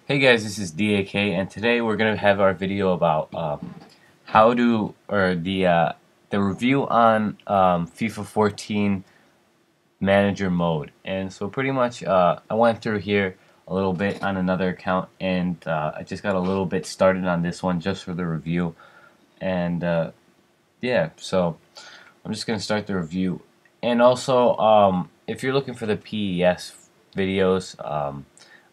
Hey guys, this is DAK, and today we're gonna have our video about how to or the review on FIFA 14 manager mode. And so pretty much I went through here a little bit on another account, and I just got a little bit started on this one just for the review. And yeah, so I'm just gonna start the review. And also, if you're looking for the PES videos,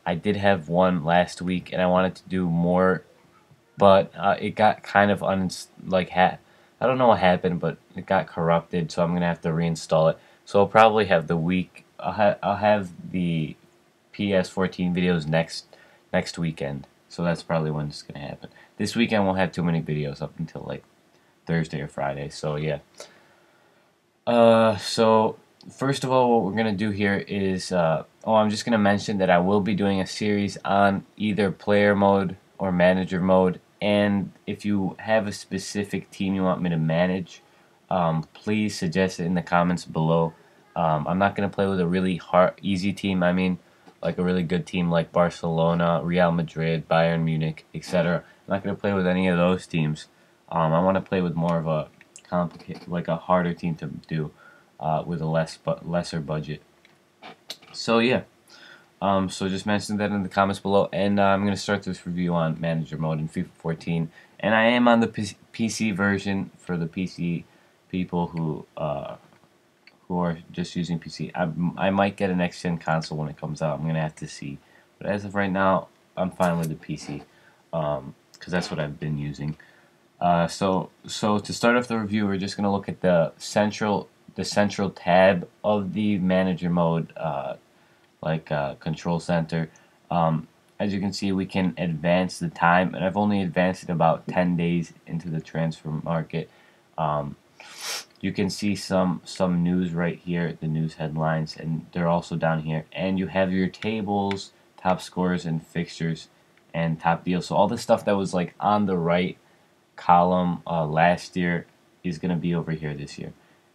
I did have one last week, and I wanted to do more, but it got kind of I don't know what happened, but it got corrupted, so I'm gonna have to reinstall it. So I'll probably have the week. I'll have the PS14 videos next weekend. So that's probably when it's gonna happen. This weekend won't have too many videos up until like Thursday or Friday. So yeah. So first of all, what we're gonna do here is, I'm just gonna mention that I will be doing a series on either player mode or manager mode, and if you have a specific team you want me to manage, please suggest it in the comments below. I'm not gonna play with a really easy team. I mean, like a really good team like Barcelona, Real Madrid, Bayern Munich, etc. I'm not gonna play with any of those teams. I want to play with more of a complicated, like a harder team to do, with a lesser budget. So yeah, so just mention that in the comments below, and I'm gonna start this review on manager mode in FIFA 14, and I am on the PC version for the PC people who are just using PC. I might get a next gen console when it comes out. I'm gonna have to see, but as of right now, I'm fine with the PC, because that's what I've been using. So to start off the review, we're just gonna look at the central tab of the manager mode, control center. As you can see, we can advance the time, and I've only advanced it about 10 days into the transfer market. Um, you can see some news right here, the news headlines, and they're also down here. And you have your tables, top scores and fixtures, and top deals. So all the stuff that was like on the right column last year is going to be over here this year.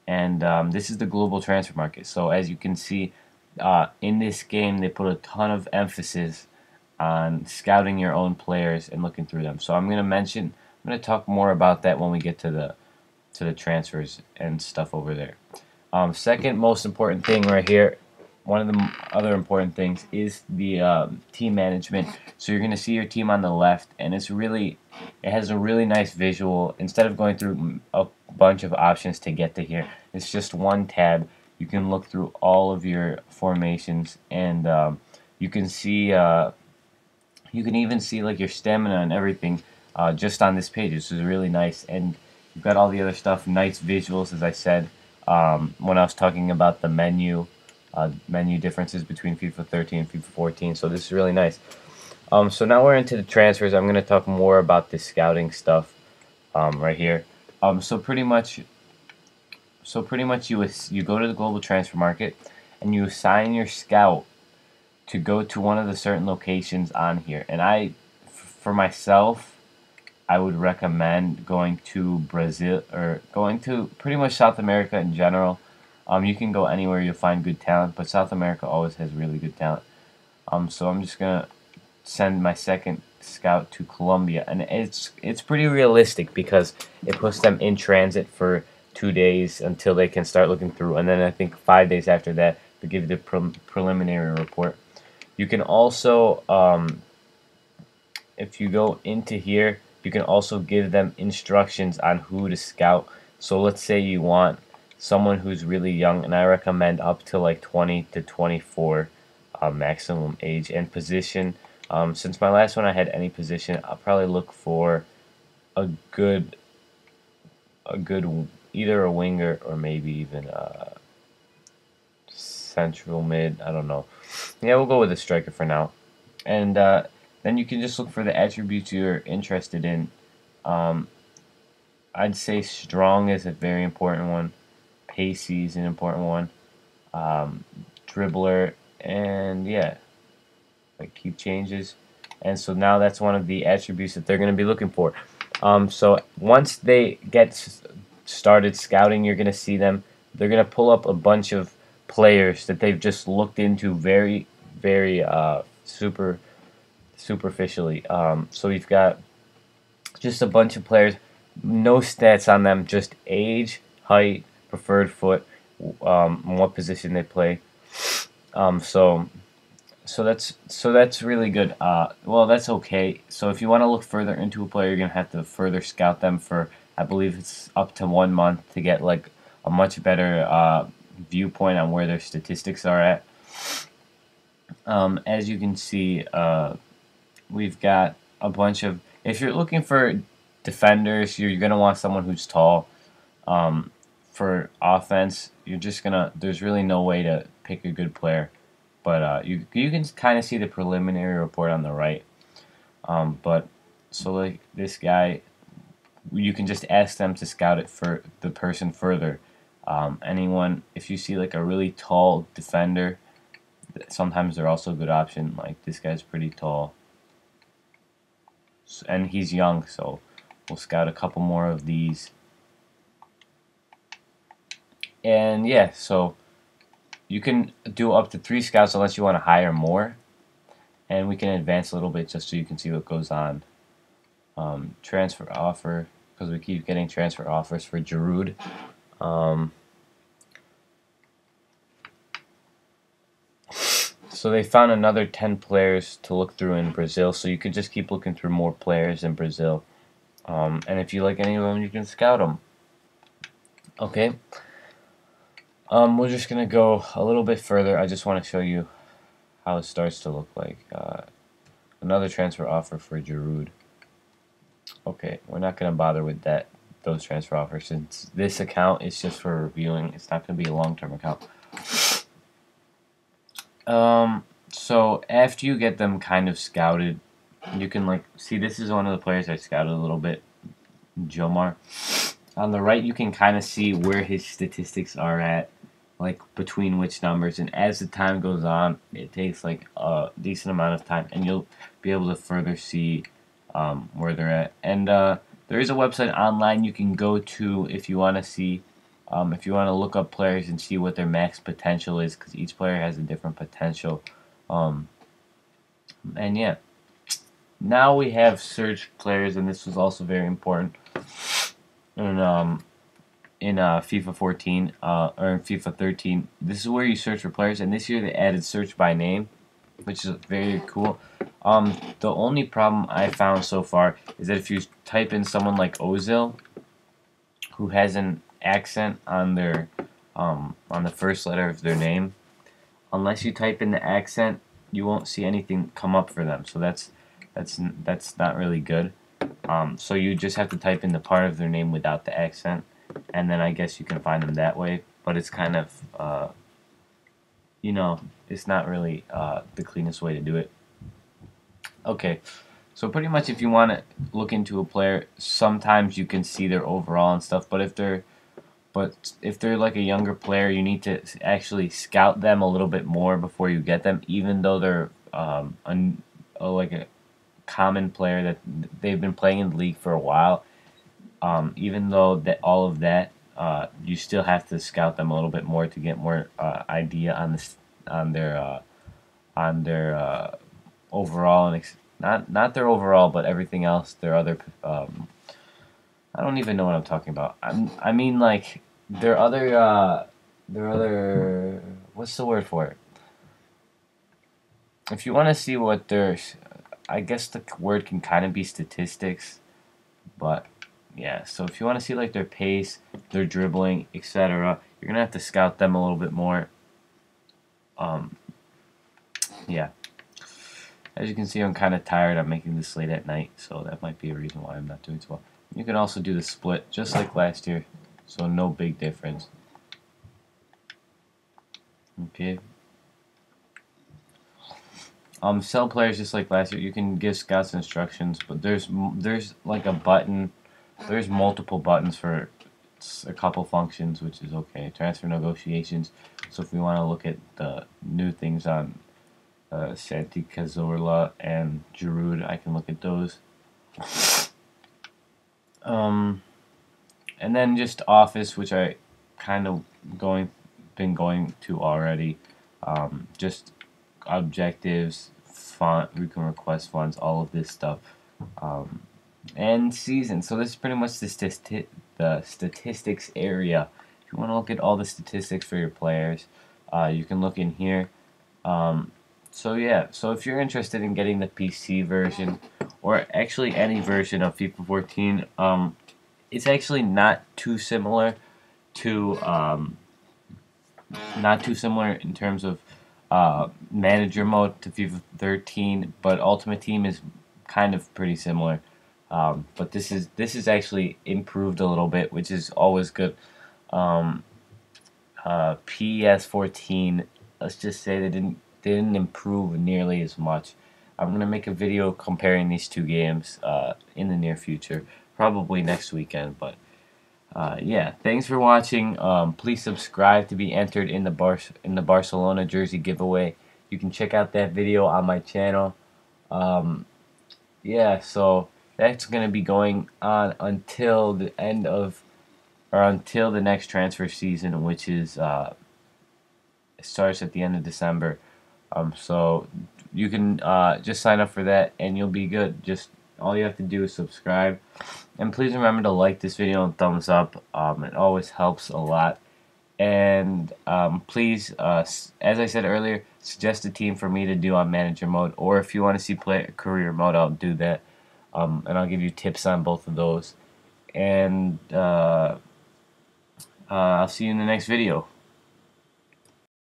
And this is the global transfer market. So as you can see, in this game, they put a ton of emphasis on scouting your own players and looking through them. So I'm going to talk more about that when we get to the transfers and stuff over there. Second most important thing right here, one of the other important things is the team management. So you're going to see your team on the left, and it has a really nice visual. Instead of going through a bunch of options to get to here, it's just one tab. You can look through all of your formations, and you can see, you can even see like your stamina and everything just on this page. This is really nice, and you've got all the other stuff, nice visuals, as I said when I was talking about the menu differences between FIFA 13 and FIFA 14. So this is really nice. So now we're into the transfers. I'm going to talk more about the scouting stuff right here. So pretty much you go to the global transfer market, and you assign your scout to go to one of the certain locations on here. And for myself, I would recommend going to Brazil, or going to pretty much South America in general. You can go anywhere you'll find good talent, but South America always has really good talent. So I'm just gonna send my second scout to Colombia, and it's pretty realistic because it puts them in transit for 2 days until they can start looking through, and then I think 5 days after that they give you the preliminary report. You can also, if you go into here, you can also give them instructions on who to scout. So let's say you want someone who's really young, and I recommend up to like 20 to 24 maximum age and position. Since my last one I had any position, I'll probably look for a good either a winger or maybe even a central mid. I don't know. Yeah, we'll go with a striker for now. And then you can just look for the attributes you're interested in. I'd say strong is a very important one. Pacey is an important one. Dribbler, and yeah, like keep changes. And so now that's one of the attributes that they're going to be looking for. So once they get started scouting, you're going to see them. They're going to pull up a bunch of players that they've just looked into very, very superficially. So we've got just a bunch of players, no stats on them, just age, height, preferred foot, what position they play. Um, so so that's really good. Well, that's okay. So if you want to look further into a player, you're gonna have to further scout them for, I believe it's up to 1 month to get like a much better viewpoint on where their statistics are at. As you can see, we've got a bunch of. If you're looking for defenders, you're gonna want someone who's tall. For offense, you're just gonna. There's really no way to pick a good player, but you can kind of see the preliminary report on the right. But so like this guy, you can just ask them to scout it for the person further. Anyone, if you see like a really tall defender, sometimes they're also a good option. Like this guy's pretty tall, and he's young, so we'll scout a couple more of these. And yeah, so you can do up to 3 scouts unless you want to hire more. And we can advance a little bit just so you can see what goes on. Transfer offer, because we keep getting transfer offers for Giroud. So they found another 10 players to look through in Brazil, so you could just keep looking through more players in Brazil. And if you like any of them, you can scout them. Okay. We're just going to go a little bit further. I just want to show you how it starts to look like. Another transfer offer for Giroud. Okay, we're not going to bother with those transfer offers since this account is just for reviewing. It's not going to be a long-term account. So after you get them kind of scouted, you can like see this is one of the players I scouted a little bit, Jomar. On the right, you can kind of see where his statistics are at, like between which numbers. And as the time goes on, it takes like a decent amount of time, and you'll be able to further see where they're at. And there is a website online you can go to if you want to see, if you want to look up players and see what their max potential is, because each player has a different potential. And yeah, now we have search players, and this was also very important in FIFA 14 or in FIFA 13. This is where you search for players, and this year they added search by name, which is very cool. The only problem I found so far is that if you type in someone like Ozil, who has an accent on their on the first letter of their name, unless you type in the accent, you won't see anything come up for them. So that's not really good. So you just have to type in the part of their name without the accent, and then I guess you can find them that way. But it's kind of it's not really the cleanest way to do it. Okay, so pretty much if you want to look into a player, sometimes you can see their overall and stuff. But if they're like a younger player, you need to actually scout them a little bit more before you get them, even though they're like a common player that they've been playing in the league for a while. Even though that all of that, you still have to scout them a little bit more to get more idea on their overall and not their overall, but everything else. Their other I don't even know what I'm talking about. I mean like their other what's the word for it? If you want to see what their, I guess the word can kind of be statistics, but yeah. So if you want to see like their pace, their dribbling, etc., you're gonna have to scout them a little bit more. Yeah. As you can see, I'm kind of tired. I'm making this late at night, so that might be a reason why I'm not doing so well. You can also do the split, just like last year, so no big difference. Okay. Sell players just like last year. You can give scouts instructions, but there's like a button. There's multiple buttons for a couple functions, which is okay. Transfer negotiations. So if we want to look at the new things on Santi Cazorla and Giroud, I can look at those. And then just Office, which I kind of been going to already. Just objectives, font, you can request fonts, all of this stuff. And season. So this is pretty much the statistics area. If you want to look at all the statistics for your players, you can look in here. So yeah, so if you're interested in getting the PC version, or actually any version of FIFA 14, it's actually not too similar to in terms of manager mode to FIFA 13, but Ultimate Team is kind of pretty similar. But this is actually improved a little bit, which is always good. PS14, let's just say they didn't improve nearly as much. I'm gonna make a video comparing these two games in the near future, probably next weekend. But yeah, thanks for watching. Please subscribe to be entered in the Barcelona jersey giveaway. You can check out that video on my channel. Yeah, so that's gonna be going on until the end of, or until the next transfer season, which is starts at the end of December. So you can just sign up for that and you'll be good. Just all you have to do is subscribe, and please remember to like this video and thumbs up. It always helps a lot. And please, as I said earlier, suggest a team for me to do on manager mode, or if you want to see play career mode, I'll do that. And I'll give you tips on both of those. And I'll see you in the next video.